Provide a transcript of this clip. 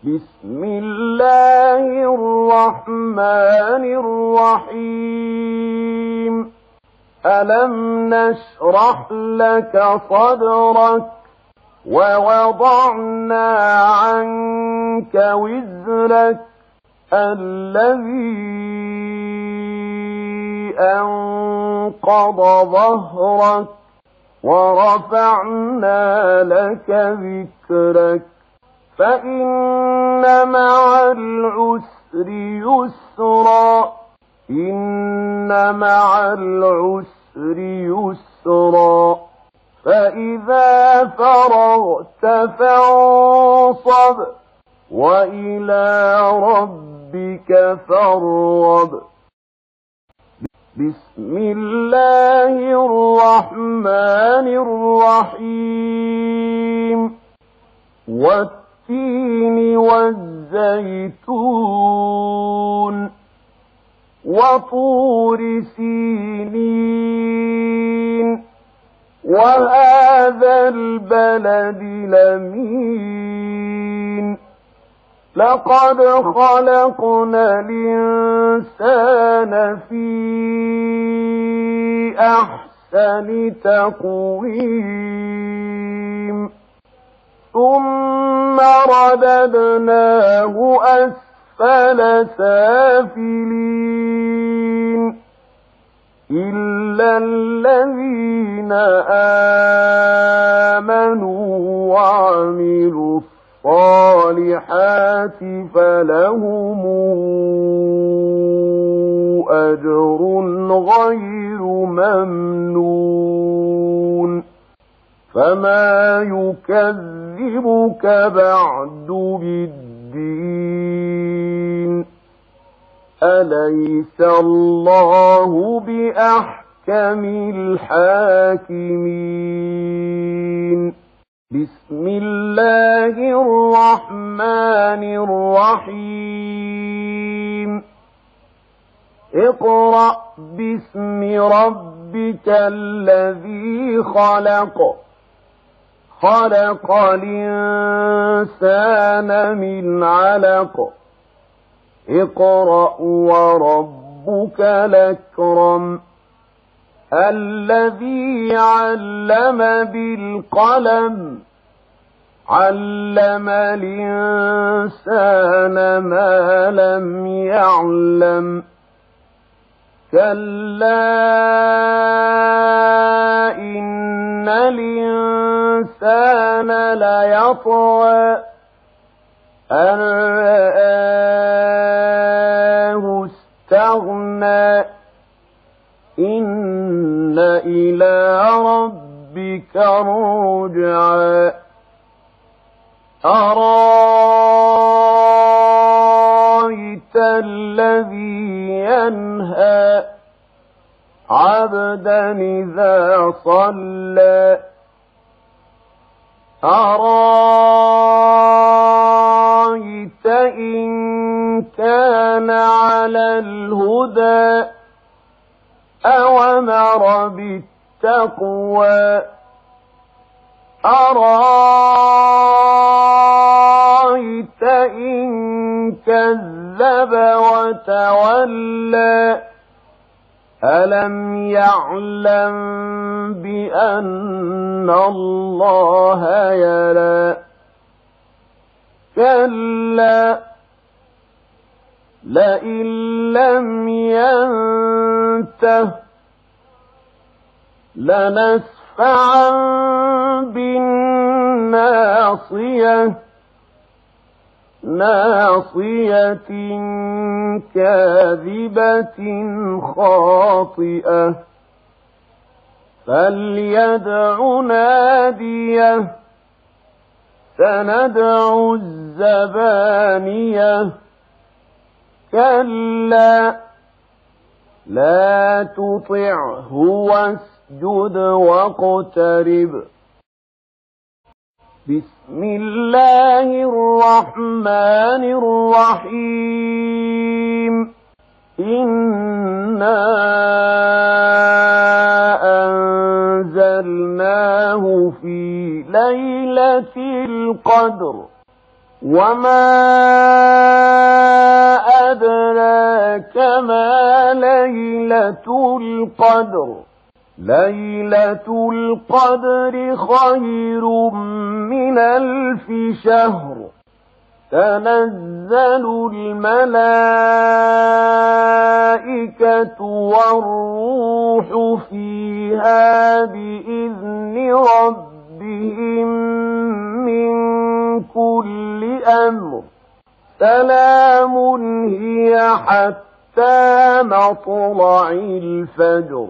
بسم الله الرحمن الرحيم. ألم نشرح لك صدرك ووضعنا عنك وزرك الذي أنقض ظهرك ورفعنا لك ذكرك فإن مع العسر يسرا إن مع العسر يسرا فإذا فرغت فانصب وإلى ربك فارغب. بسم الله الرحمن الرحيم. والتين والزيتون وطور سينين وهذا البلد الأمين. لقد خلقنا الإنسان في أحسن تقويم ثم رددناه أسفل سافلين إلا الذين آمنوا وعملوا الصالحات فلهم أجر غير ممنون. فما يكذبك بعد بالدين؟ أليس الله بأحكم الحاكمين؟ بسم الله الرحمن الرحيم. اقرأ باسم ربك الذي خلق خلق الإنسان من علق اقرأ وربك الأكرم الذي علم بالقلم علم الإنسان ما لم يعلم كلا إن الإنسان ليطغى أن رآه استغنى إن إلى ربك الرجعى أرأيت الذي ينهى عبدا إذا صلى أرأيت إن كان على الهدى أوامر بالتقوى أرأيت إن كذب وتولى ألم يعلم بأن الله يرى كلا لئن لم ينته لنسفعا بالناصية ناصية كاذبة خاطئة فليدع ناديه سندع الزبانية كلا لا تطعه واسجد واقترب. بسم الله الرحمن الرحيم. إنا أنزلناه في ليلة القدر وما أدراك ما ليلة القدر ليلة القدر خير من 1000 شهر تنزل الملائكة والروح فيها بإذن ربهم من كل أمر سلام هي حتى مطلع الفجر